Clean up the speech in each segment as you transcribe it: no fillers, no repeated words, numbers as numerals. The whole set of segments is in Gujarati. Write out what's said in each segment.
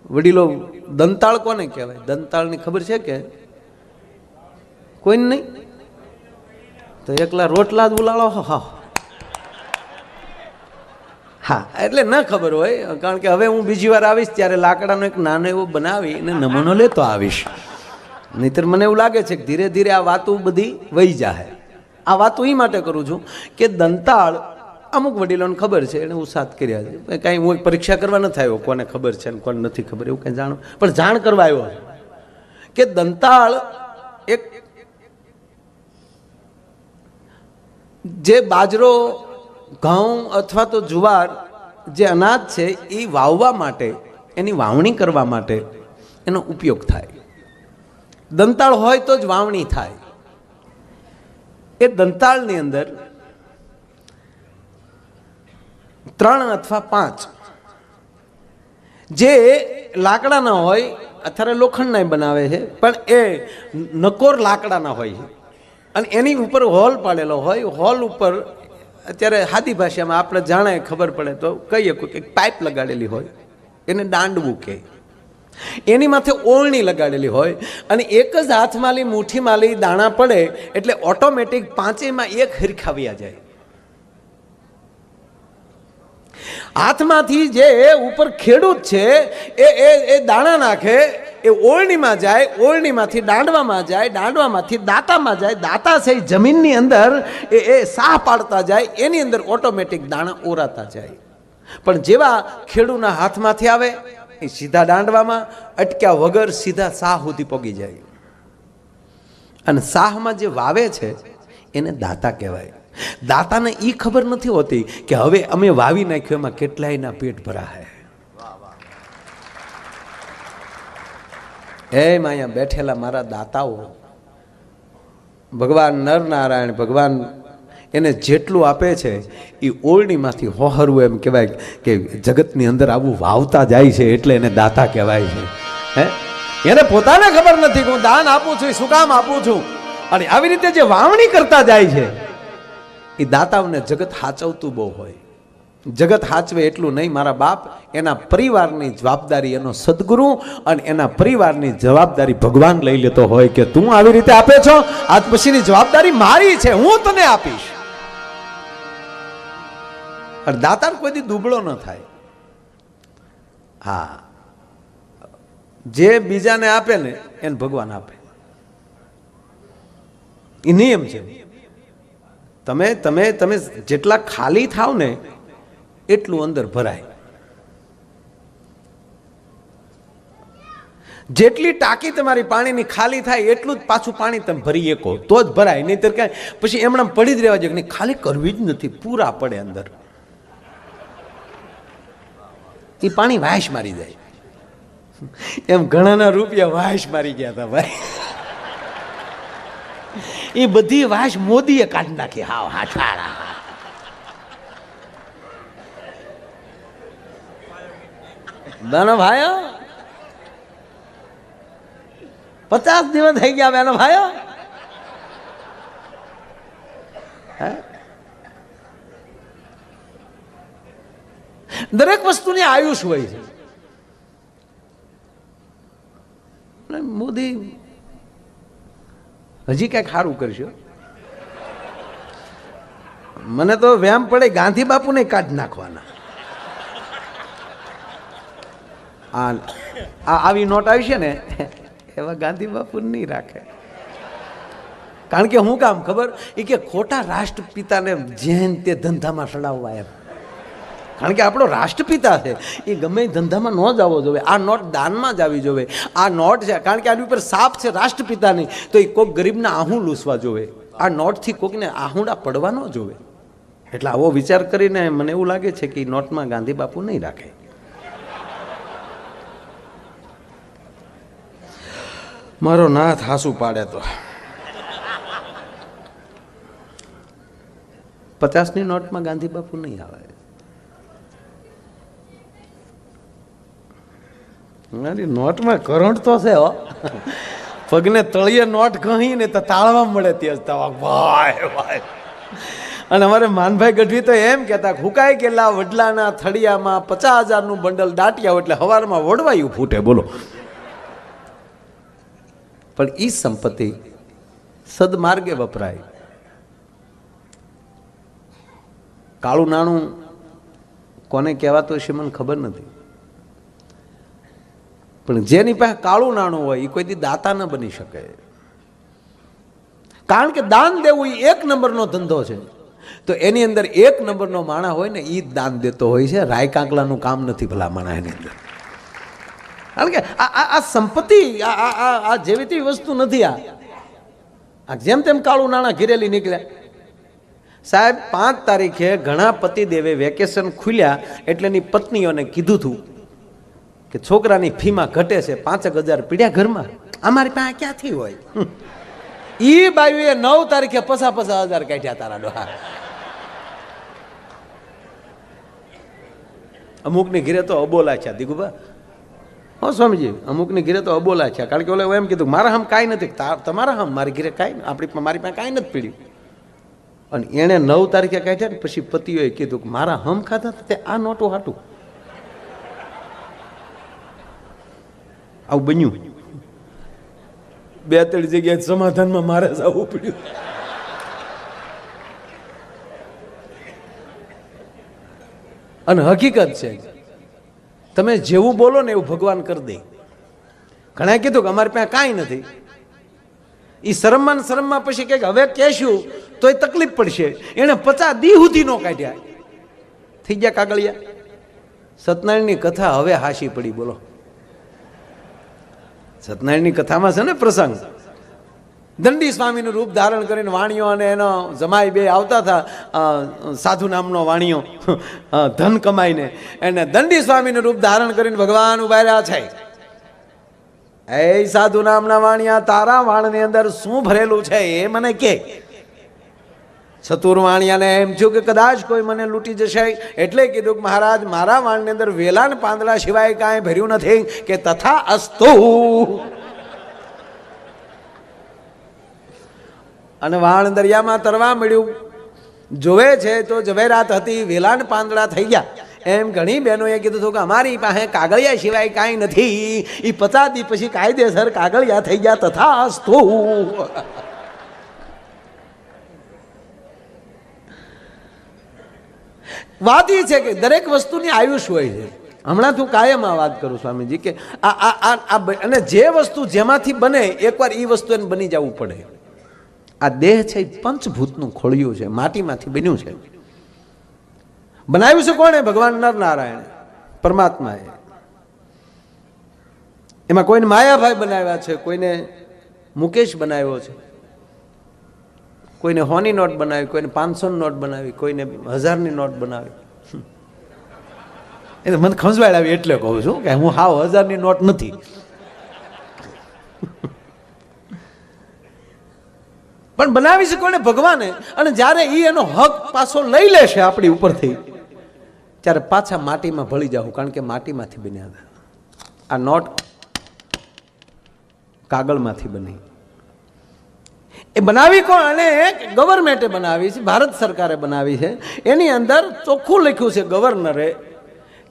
વડીલો દંતાળ કોને કહેવાય? દંતાળની ખબર છે કે કોઈને નહીં? તો એકલા રોટલા જ ઉલાળો. હા, એટલે ન ખબર હોય, કારણ કે હવે હું બીજી વાર આવીશ ત્યારે લાકડાનો એક નાનો એવો બનાવી અને નમૂનો લેતો આવીશ. નહીતર મને એવું લાગે છે કે ધીરે ધીરે આ વાતો બધી વહી જાય. આ વાતો એ માટે કરું છું કે દંતાળ અમુક વડીલોને ખબર છે, એને ઉત્સાહ કર્યા છે. કાંઈ હું પરીક્ષા કરવા નથી આવ્યો કોને ખબર છે ને કોને નથી ખબર, એવું કંઈ જાણો, પણ જાણ કરવા આવ્યો કે દંતાળ એક જે બાજરો, ઘઉં અથવા તો જુવાર જે અનાજ છે એ વાવવા માટે, એની વાવણી કરવા માટે એનો ઉપયોગ થાય. દંતાળ હોય તો જ વાવણી થાય. એ દંતાળની અંદર 3 અથવા 5 જે લાકડાના હોય, અત્યારે લોખંડના બનાવે છે, પણ એ નકોર લાકડાના હોય છે અને એની ઉપર હોલ પાડેલો હોય. હોલ ઉપર અત્યારે સાદી ભાષામાં આપણે જાણે ખબર પડે તો કહીએ કે પાઇપ લગાડેલી હોય, એને દાંડવું કહે. એની માથે ઓળણી લગાડેલી હોય અને એક જ હાથમાં મુઠ્ઠીમાં દાણા પડે એટલે ઓટોમેટિક 5માં એક હરખાવ્યા જાય. હાથમાંથી જે ઉપર ખેડૂત છે એ દાણા નાખે, એ ઓળણીમાં જાય, ઓળણીમાંથી દાંડવામાં જાય, દાંડવામાંથી દાંતામાં જાય, દાંતા છે જમીનની અંદર એ સાહ પાડતા જાય, એની અંદર ઓટોમેટિક દાણા ઓરાતા જાય. પણ જેવા ખેડૂતના હાથમાંથી આવે એ સીધા દાંડવામાં અટક્યા વગર સીધા સાહ સુધી પગી જાય. અને સાહમાં જે વાવે છે એને દાતા કહેવાય. દાતાને એ ખબર નથી હોતી કે હવે અમે વાવી નાખ્યું એમાં કેટલાયના પેટ ભરાય. એમ અહીંયા બેઠેલા મારા દાતાઓ, ભગવાન નરનારાયણ ભગવાન એને જેટલું આપે છે એ ઓળણીમાંથી હોહરવું, એમ કહેવાય કે જગતની અંદર આવું વાવતા જાય છે એટલે એને દાતા કહેવાય છે. હે, એને પોતાને ખબર નથી કે હું દાન આપું છું, શું કામ આપું છું. અને આવી રીતે જે વાવણી કરતા જાય છે એ દાતાઓને જગત હાચવતું બહુ હોય. જગત હાચવે એટલું નહીં, મારા બાપ એના પરિવારની જવાબદારી એનો સદગુરુ અને એના પરિવારની જવાબદારી ભગવાન લઈ લેતો હોય કે તું આવી રીતે આપે છો, આજ પછીની જવાબદારી મારી છે, હું તને આપીશ. અને દાતા કોઈ દી દુબળો ન થાય. હા, જે બીજાને આપે ને એને ભગવાન આપે, એ નિયમ છે. તમે તમે તમે જેટલા ખાલી થાવ ને એટલું અંદર ભરાય. જેટલી ટાંકી તમારી પાણીની ખાલી થાય એટલું જ પાછું પાણી તમે ભરી શકો તો જ ભરાય, નહીતર કાંઈ પછી એમણે પડી જ રહેવા જોઈએ. નહીં, ખાલી કરવી જ નથી, પૂરા પડે અંદર, એ પાણી વાસ મારી જાય. એમ ઘણાના રૂપિયા વાસ મારી ગયા હતા ભાઈ. એ બધી વાસ મોદીએ કાઢી નાખી. હાવ હાથાળા. બેનો ભાઈઓ, 50 દિવસ થઈ ગયા બેનો ભાઈઓ. દરેક વસ્તુની આયુષ હોય છે. મોદી હજી કઈક સારું કરશો. મને તો વ્યામ પડે ગાંધી બાપુને કાઢી નાખવાના. આવી નોટ આવી છે ને એવા ગાંધી બાપુ નહીં રાખે. કારણ કે હું કામ ખબર, એ કે ખોટા રાષ્ટ્રપિતાને જેન તે ધંધામાં સડાવવા એમ. કારણ કે આપણો રાષ્ટ્રપિતા છે, એ ગમે ધંધામાં ન જવો જોઈએ. આ નોટ દાનમાં જ આવી જોવે. આ નોટ છે કારણ કે આની ઉપર સાપ છે રાષ્ટ્રપિતાની, તો એ કોઈક ગરીબના આહું લૂસવા જોવે. આ નોટથી કોઈકને આહુડા પડવા ન જોવે. એટલે આવો વિચાર કરીને મને એવું લાગે છે કે એ નોટમાં ગાંધી બાપુ નહીં રાખે. મારો નાથ હાસુ પાડે તો 50ની નોટમાં ગાંધી બાપુ નહીં આવે. નોટમાં કરંટ તો છે હો. પગને તળિયે નોટ કહી ને તો તાળવા મળે ત્યાં ભાઈ ભાઈ અને અમારે માનભાઈ ગઢવી તો એમ કહેતા હુકાઈ ગયેલા વડલાના થળિયામાં 50,000નું બંડલ દાટ્યા એટલે હવારમાં વડવાયું ફૂટે. બોલો. પણ ઈ સંપત્તિ સદમાર્ગે વપરાય. કાળું નાણું કોને કહેવાતું હશે મને ખબર નથી, પણ જેની પાસે કાળું નાણું હોય એ કોઈ દી દાતા ન બની શકે. કારણ કે દાન દેવું એ 1 નંબરનો ધંધો છે. તો એની અંદર 1 નંબરનો માણા હોય ને એ જ દાન દેતો હોય છે. રાય કાંકલાનું કામ નથી ભલા માણા એની અંદર. કારણ કે આ સંપત્તિ આ જેવી તેવી વસ્તુ નથી. આ જેમ તેમ કાળું નાણાં ઘિરેલી નીકળ્યા. સાહેબ 5 તારીખે ઘણા પતિદેવે વેકેશન ખુલ્યા એટલે એની પત્નીઓને કીધું હતું કે છોકરાની ફીમાં ઘટે છે, 5,000 પીડ્યા ઘરમાં. અમારી પાસે ક્યાંથી હોય? ઈ બાયુએ 9 તારીખે 50,000 કાઢ્યા તારા ડોહા. અમુકની ઘીરે તો અબોલા છે દીગુબા. હો સ્વામીજી, અમુકની ઘીરે તો અબોલા છે. કારણ કે ઓલે એમ કીધું મારા હમ કાંઈ નથી, તમારા હમ મારી ઘીરે કાંઈ, મારી પાસે કાંઈ નથી પીડ્યું. અને એણે 9 તારીખે કાઢ્યા ને પછી પતિઓએ કીધું કે મારા હમ ખાધા તે આ નોટો હાટું. આવું બન્યું. 2-3 જગ્યાએ સમાધાનમાં મારે જવું પડ્યું. અને હકીકત છે તમે જેવું બોલો ને એવું ભગવાન કરી દે. ઘણા કીધું કે અમારી પાસે કાંઈ નથી. એ શરમમાં પછી કંઈક હવે કહેશું તોય તકલીફ પડશે. એને 50 દી સુધી નો કાઢ્યા. થઈ ગયા કાગળિયા. સત્યનારાયણની કથા હવે હાશી પડી. બોલો. સત્યનારાયણની કથામાં છે ને પ્રસંગ, દંડી સ્વામીનું રૂપ ધારણ કરીને વાણિયો અને એનો જમાઈ બે આવતા હતા. સાધુ નામનો વાણિયો ધન કમાઈને એને દંડી સ્વામીનું રૂપ ધારણ કરીને ભગવાન ઉભાર્યા છે. એ સાધુ નામના વાણિયા, તારા વાણની અંદર શું ભરેલું છે એ મને કે. ચતુર વાણિયાને એમ થયું કે કદાચ કોઈ મને લૂંટી જશે એટલે કીધું કે મહારાજ મારા વાણની અંદર વેલા ને પાંદડા સિવાય કાંઈ ભર્યું નથી. કે તથા અસ્તુ. અને વાણ દરિયામાં તરવા મળ્યું. જોવે છે તો ઝવેરાત હતી, વેલા ને પાંદડા થઈ ગયા. એમ ઘણી બહેનોએ કીધું હતું કે અમારી પાસે કાગળિયા સિવાય કાંઈ નથી. એ 50 દી પછી કાયદેસર કાગળિયા થઈ ગયા. તથા અસ્તુ. વાત એ છે કે દરેક વસ્તુની આયુષ હોય છે. હમણાં તું કાયમ આ વાત કરું સ્વામીજી કે અને જે વસ્તુ જેમાંથી બને એકવાર એ વસ્તુ એને બની જવું પડે. આ દેહ છે એ પંચભૂતનું ખોળિયું છે, માટીમાંથી બન્યું છે. બનાવ્યું છે કોણે? ભગવાન નરનારાયણ પરમાત્માએ. એમાં કોઈને માયાભાઈ બનાવ્યા છે, કોઈને મુકેશ બનાવ્યો છે, કોઈને હોની નોટ બનાવી, કોઈને 500ની નોટ બનાવી, કોઈને 1000ની નોટ બનાવી. એટલે મને ખંજવાળ આવી એટલે કહું છું કે હું હાવ 1000ની નોટ નથી. પણ બનાવી છે કોને? ભગવાને. અને જ્યારે એ એનો હક પાછો લઈ લેશે આપણી ઉપરથી ત્યારે પાછા માટીમાં ભળી જાવ. કારણ કે માટીમાંથી બન્યા હતા. આ નોટ કાગળમાંથી બની. એ બનાવી કોણ? અને ગવર્મેન્ટે બનાવી છે, ભારત સરકારે બનાવી છે. એની અંદર ચોખ્ખું લખ્યું છે ગવર્નરે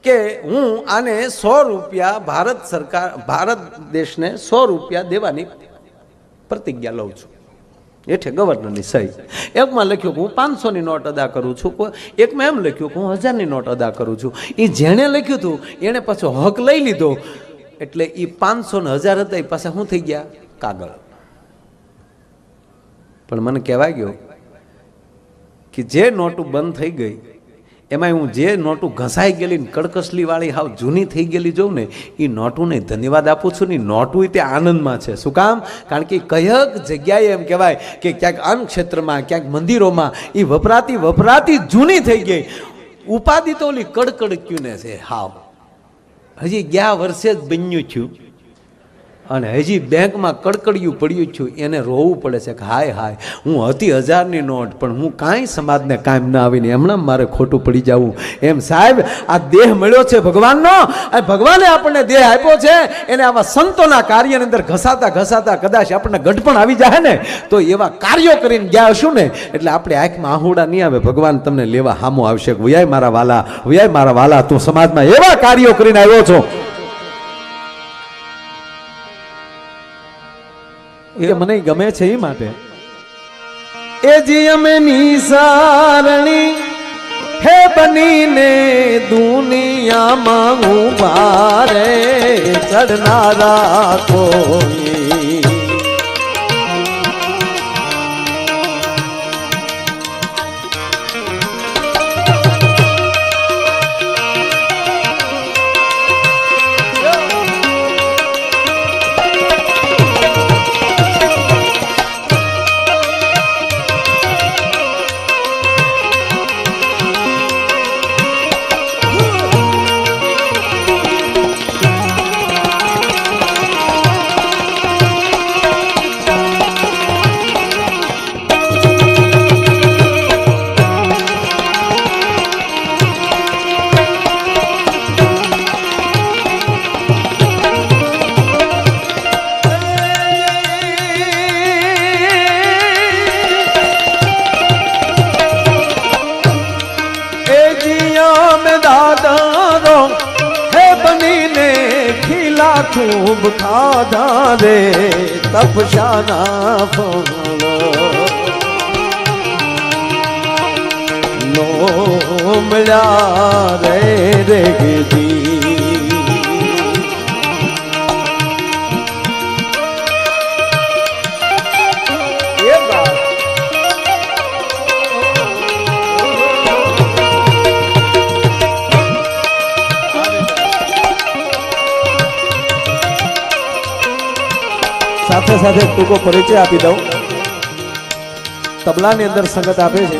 કે હું આને 100 રૂપિયા ભારત સરકાર, ભારત દેશને 100 રૂપિયા દેવાની પ્રતિજ્ઞા લઉં છું. એઠે ગવર્નરની સહી. એકમાં લખ્યું કે હું 500ની નોટ અદા કરું છું, એકમાં એમ લખ્યું કે હું 1000ની નોટ અદા કરું છું. એ જેણે લખ્યું હતું એણે પાછો હક લઈ લીધો. એટલે એ 500 ને 1000 હતા એ પાછા શું થઈ ગયા? કાગળ. પણ મને કહેવાય ગયો કે જે નોટું બંધ થઈ ગઈ એમાં હું જે નોટું ઘસાઈ ગયેલી કડકસલી વાળી હાવ જૂની થઈ ગયેલી જોઉં ને એ નોટુને ધન્યવાદ આપું છું ને. નોટું તે આનંદમાં છે. શું કામ? કારણ કે કયક જગ્યાએ એમ કહેવાય કે ક્યાંક અન્ન ક્ષેત્રમાં, ક્યાંક મંદિરોમાં એ વપરાતી જૂની થઈ ગઈ. ઉપાધિ તો ઓલી કડકડક્યું ને છે હાવ. હજી ગયા વર્ષે જ બન્યું છું. અને હજી બેંકમાં કડકડિયું પડ્યું છું, એને રોવું પડે છે કે હાય હાય, હું હતી 1000ની નોટ, પણ હું કાંઈ સમાજને કાયમ ના આવીને એમણાં મારે ખોટું પડી જવું. એમ સાહેબ, આ દેહ મળ્યો છે ભગવાનનો, ભગવાને આપણને દેહ આપ્યો છે, એને આવા સંતોના કાર્યની અંદર ઘસાતા ઘસાતા કદાચ આપણને ગઢપણ આવી જાય ને, તો એવા કાર્યો કરીને ગયા હશું ને, એટલે આપણે આંખમાં આહુડા નહીં આવે, ભગવાન તમને લેવા હામો આવશે. વયાય મારા વાલા, વયાય મારા વાલા, તું સમાજમાં એવા કાર્યો કરીને આવ્યો છો. એ મને ગમે છે એ માટે એ જી અમે નિસારણી હે બનીને દુનિયામાં ઉભા રે ચડનારા કોઈ खूब खाधा रे तपशाना फलो नो मिला रे रेगी સાથે સાથે ટૂંકો પરિચય આપી દઉં. તબલાની અંદર સંગત આપે છે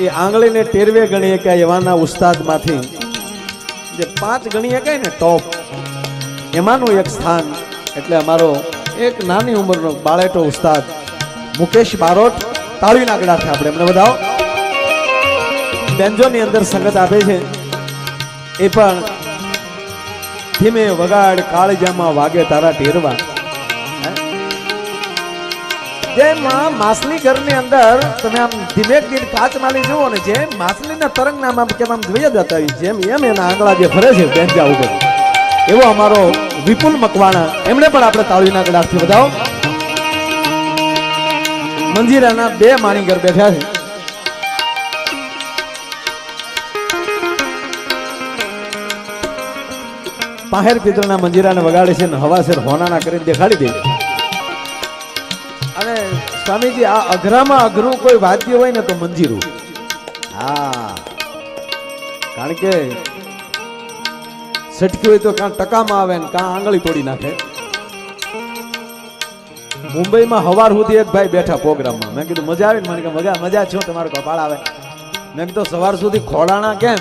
એ આંગળીને ટેરવે ગણીએ કે એવાના ઉસ્તાદમાંથી જે 5 ગણીએ કહે ને ટોપ, એમાંનું એક સ્થાન એટલે અમારો એક નાની ઉંમરનો બાળેટો ઉસ્તાદ મુકેશ બારોટ. તાળીના ગળાથી આપણે એમને વધાવો. બેન્જોની અંદર સંગત આપે છે એ પણ ધીમે વગાડ કાળજામાં વાગે તારા ટેરવા. જેમ માછલી ઘરની અંદર તમે આમ ધીમેક ધીમે કાચ માલી જુઓ ને, જેમ માછલીના તરંગ નામ કેમ આમ જોઈ જતા હોય, જેમ એમ એના આંગળા જે ફરે છે બેન્જા ઉપર, એવો અમારો વિપુલ મકવાણા, એમણે પણ આપણે તાળીના ગળાથી વધાવો. મંજીરાના 2 માણીગર બેઠા છે. પાહેર પિત્તળના મંજીરાને વગાડે છે ને હવાસેર હોનાના કરીને દેખાડી દે. અને સ્વામીજી, આ અઘરામાં અઘરું કોઈ વાદ્ય હોય ને તો મંજીરું. હા, કારણ કે સટકી હોય તો કાં ટકામાં આવે ને કાં આંગળી તોડી નાખે. મુંબઈમાં હવાર સુધી એક ભાઈ બેઠા પ્રોગ્રામમાં, મેં કીધું મજા આવે ને? મને કે મજા છો, તમારો કપાળ આવે. મેં કીધું સવાર સુધી ખોડાણા કેમ?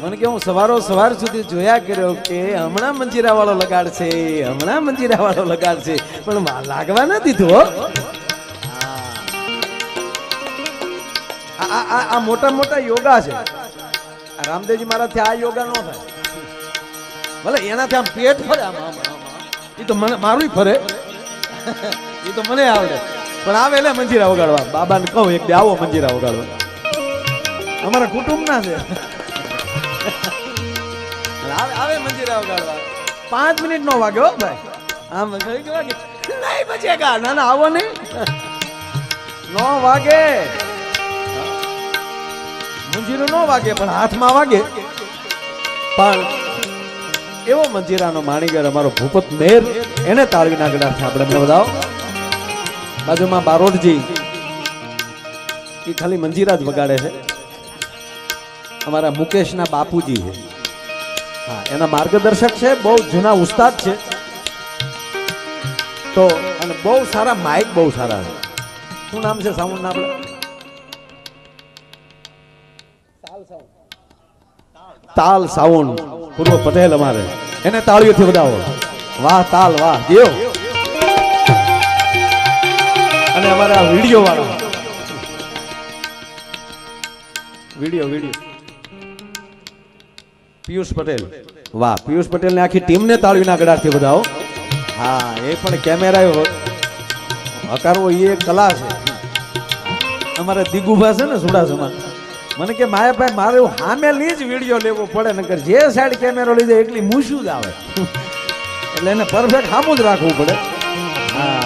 મને કે હું સવાર સુધી જોયા કર્યો કે હમણાં મંજીરા વાળો લગાડશે, હમણાં મંજીરા વાળો લગાડશે, પણ લાગવા ના દીધું હો. આ મોટા મોટા યોગા છે. રામદેવજી મહારાજથી આ યોગા ન થાય. ભલે એનાથી આમ પેટ ફરે, આમ એ તો મને મારું ફરે, એ તો મને આવડે, પણ આવે એટલે મંજીરા વગાડવા. બાબાને કહું એક દે આવો મંજીરા વગાડવા, અમારા કુટુંબ ના છે. આવે મંજીરા વગાડવા. 5 મિનિટ નો વાગ્યો ભાઈ, આમ વાગે નહીં બચેગા. ના ના આવો નહીં, નો વાગે મંજીરો નો વાગે, પણ હાથમાં વાગે. પણ એવો મંજીરાનો માણીગર અમારો ભૂપત મેર, એને તાળીના ગળાથી આપણે એમને વધાવો. બાજુમાં બારોટજી, એ ખાલી મંજીરા જ વગાડે છે. અમારા મુકેશના બાપુજી છે, હા, એના માર્ગદર્શક છે, બહુ જૂના ઉસ્તાદ છે. તો અને બહુ સારા માઇક, બહુ સારા છે. શું નામ છે સાઉન્ડ ના? આપણે તાલ સાઉન્ડ પૂર્વ પટેલ, અમારે એને તાળીઓથી વધાવો. વાહ તાલ વાહ દેવ. અને અમારા વિડીયો વાળા વિડીયો પિયુષ પટેલ, વાહ પિયુષ પટેલ ને આખી ટીમને તાળીના ગળાથી બધાઓ. હા એ પણ કેમેરા હકારવો એ એક કલા છે. અમારા દિગુભા છે ને સુડાસમાં, મને કે માયાભાઈ મારે સામેલી જ વિડીયો લેવો પડે, નકર જે સાઈડ કેમેરો લઈ જાય એટલી મૂછું જ આવે, એટલે એને પરફેક્ટ સામું જ રાખવું પડે. હા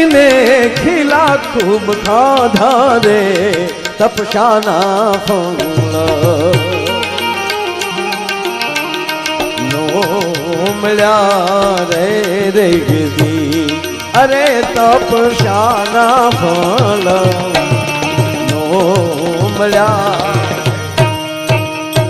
ने खिला खूब खाधा रे तपशाना फूल नो मिल्या रे रेगदी अरे तपशाना फूल नो मिल्या